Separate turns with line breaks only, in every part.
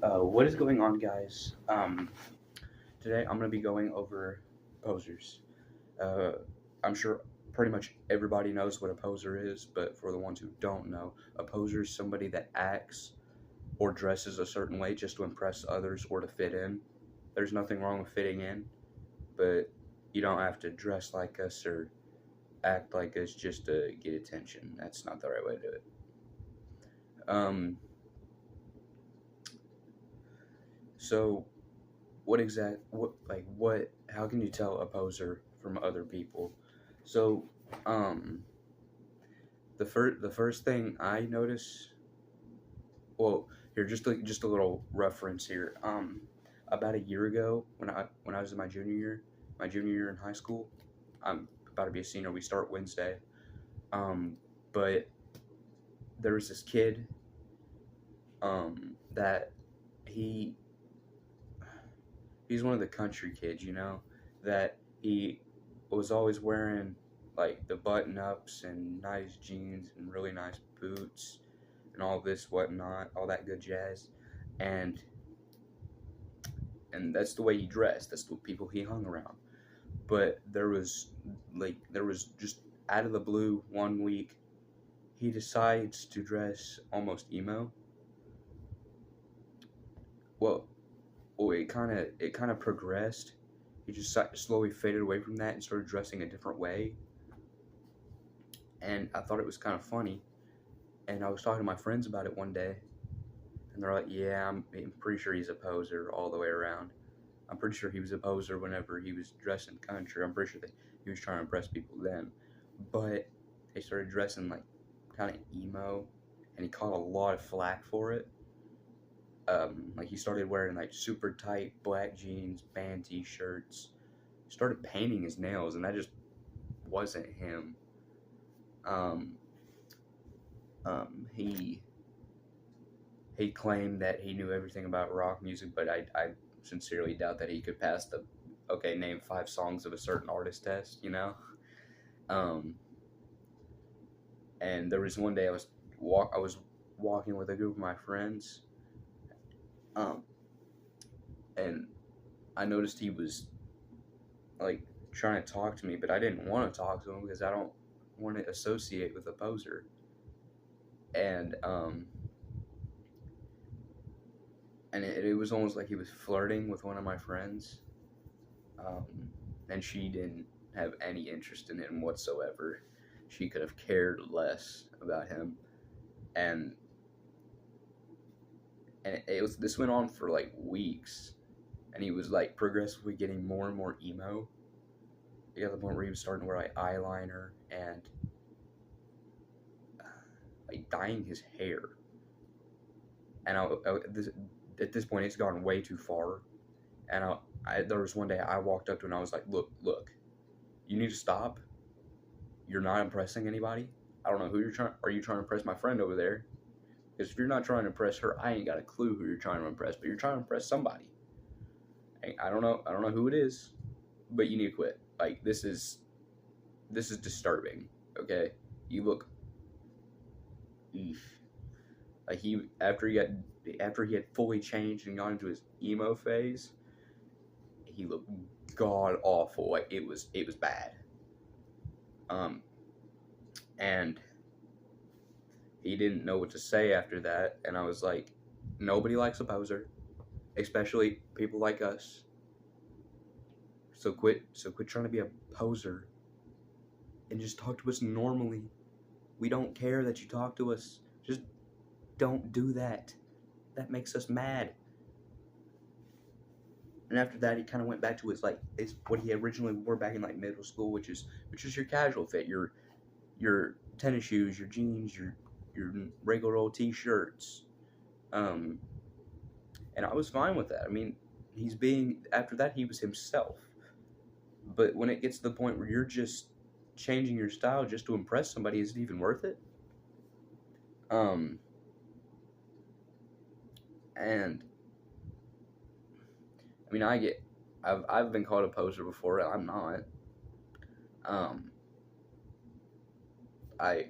What is going on, guys? Today I'm going to be going over posers. Uh, I'm sure pretty much everybody knows what a poser is, but for the ones who don't know, a poser is somebody that acts or dresses a certain way just to impress others or to fit in. There's nothing wrong with fitting in, but you don't have to dress like us or act like us just to get attention. That's not the right way to do it. Um, so how can you tell a poser from other people? So um the first thing I notice, well, here, just a little reference here. About a year ago, when I was in my junior year in high school. I'm about to be a senior. We start Wednesday. But there was this kid that he he's one of the country kids, that he was always wearing like the button ups and nice jeans and really nice boots and all this whatnot, all that good jazz, and that's the way he dressed. That's the people he hung around. But there was just out of the blue one week he decides to dress almost emo. Well, it kind of progressed. He just slowly faded away from that and started dressing a different way. And I thought it was kind of funny. And I was talking to my friends about it one day, and they're like, "Yeah, I'm pretty sure he's a poser all the way around. I'm pretty sure he was a poser whenever he was dressing country. I'm pretty sure that he was trying to impress people then, but he started dressing like kind of emo, and he caught a lot of flack for it. Like he started wearing like super tight black jeans, band t-shirts, started painting his nails, and that just wasn't him. Um, he claimed that he knew everything about rock music, but I sincerely doubt that he could pass the okay, name 5 songs of a certain artist test. Um, and there was one day I was walking with a group of my friends, um, and I noticed he was like trying to talk to me, but I didn't want to talk to him because I don't want to associate with a poser. And it was almost like he was flirting with one of my friends, um, and she didn't have any interest in him whatsoever. She could have cared less about him, and it was this went on for like weeks, and he was like progressively getting more and more emo. He got to the point where he was starting to wear like eyeliner and like dyeing his hair. And at this point, it's gone way too far. And there was one day I walked up to him and I was like, look, you need to stop. You're not impressing anybody. I don't know who you're trying. Are you trying to impress my friend over there? Because if you're not trying to impress her, I ain't got a clue who you're trying to impress. But you're trying to impress somebody. I don't know. I don't know who it is, but you need to quit. Like this is disturbing. Okay, you look. Eesh. Like after he had fully changed and gone into his emo phase, he looked god awful. Like it was bad. Um, and he didn't know what to say after that, and I was like, nobody likes a poser, especially people like us. So quit trying to be a poser and just talk to us normally. We don't care that you talk to us. Just don't do that. That makes us mad. And after that, he kind of went back to his what he originally wore back in like middle school, which is your casual fit, your tennis shoes, your jeans, your regular old t-shirts. Um, and I was fine with that. I mean, after that he was himself. But when it gets to the point where you're just changing your style just to impress somebody, is it even worth it? Um, and I mean, I've been called a poser before. I'm not. Um, I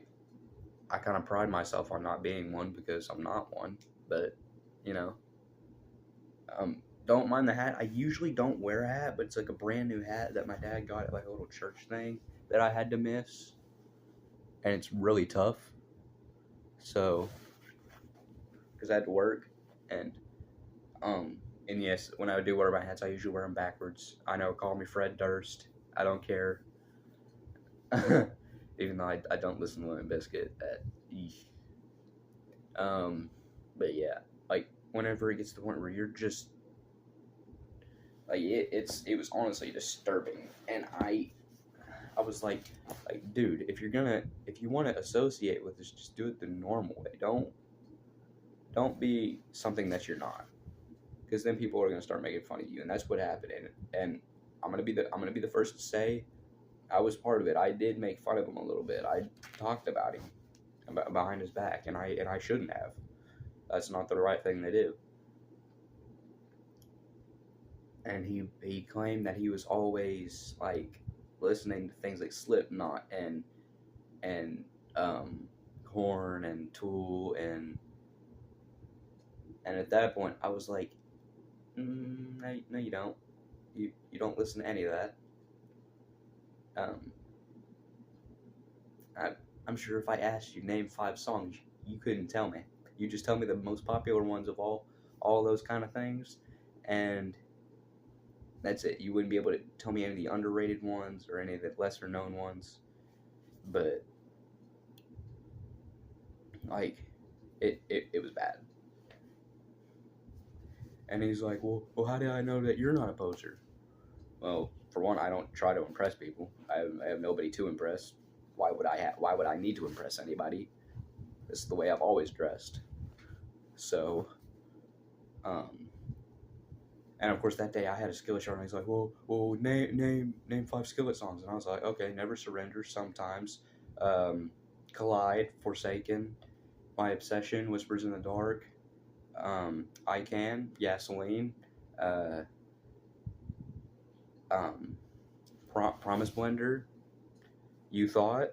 I kind of pride myself on not being one because I'm not one. But you know, Don't mind the hat. I usually don't wear a hat, but it's like a brand new hat that my dad got at like a little church thing that I had to miss, and it's really tough. So, because I had to work, and and yes, when I do wear my hats, I usually wear them backwards. I know, call me Fred Durst. I don't care. Even though I don't listen to Limp Bizkit. But yeah, like whenever it gets to the point where you're just like it was honestly disturbing, and I was like, dude, if you want to associate with this, just do it the normal way. Don't be something that you're not, because then people are gonna start making fun of you, and that's what happened. And I'm gonna be the first to say, I was part of it. I did make fun of him a little bit. I talked about him behind his back, and I shouldn't have. That's not the right thing to do. And he claimed that he was always like listening to things like Slipknot and Korn and Tool, and at that point I was like, no, you don't. You don't listen to any of that. I'm sure if I asked you name 5 songs, you couldn't tell me. You just tell me the most popular ones of all those kind of things, and that's it. You wouldn't be able to tell me any of the underrated ones or any of the lesser known ones. But like it was bad. And he's like, well, how do I know that you're not a poser? Well, for one, I don't try to impress people. I have nobody to impress. Why would I need to impress anybody? This is the way I've always dressed. So, and of course that day I had a Skillet shirt, and he's like, well, name 5 Skillet songs, and I was like, okay, Never Surrender, Sometimes, Collide, Forsaken, My Obsession, Whispers in the Dark, I Can, Gasoline, Promise Blender, You Thought,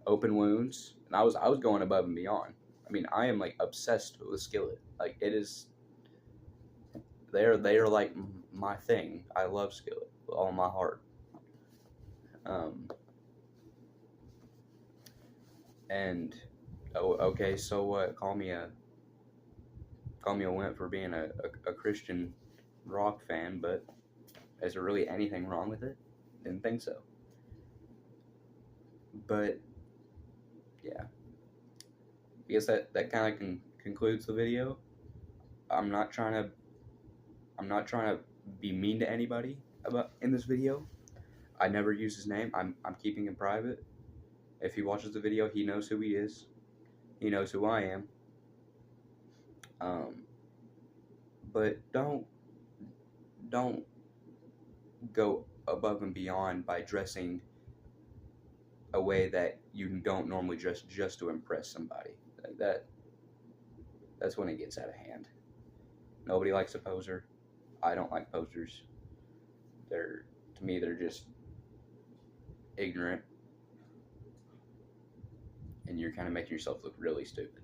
Open Wounds, and I was going above and beyond. I mean, I am like obsessed with Skillet. Like it is, they are like my thing. I love Skillet with all my heart. And okay, so what? Call me a wimp for being a Christian rock fan, but is there really anything wrong with it? Didn't think so. But yeah, I guess that kind of concludes the video. I'm not trying to be mean to anybody in this video. I never use his name. I'm keeping him private. If he watches the video, he knows who he is. He knows who I am. But don't go above and beyond by dressing a way that you don't normally dress just to impress somebody. Like that's when it gets out of hand. Nobody likes a poser. I don't like posers. To me they're just ignorant, and you're kind of making yourself look really stupid.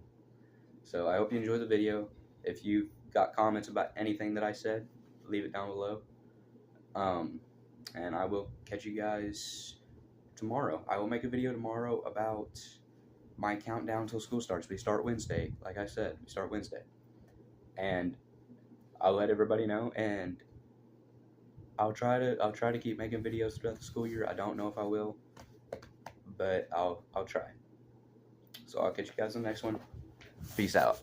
So I hope you enjoyed the video. If you've got comments about anything that I said, leave it down below. And I will catch you guys tomorrow. I will make a video tomorrow about my countdown till school starts. We start Wednesday, like I said. We start Wednesday. And I'll let everybody know, and I'll try to keep making videos throughout the school year. I don't know if I will, but I'll try. So I'll catch you guys in the next one. Peace out.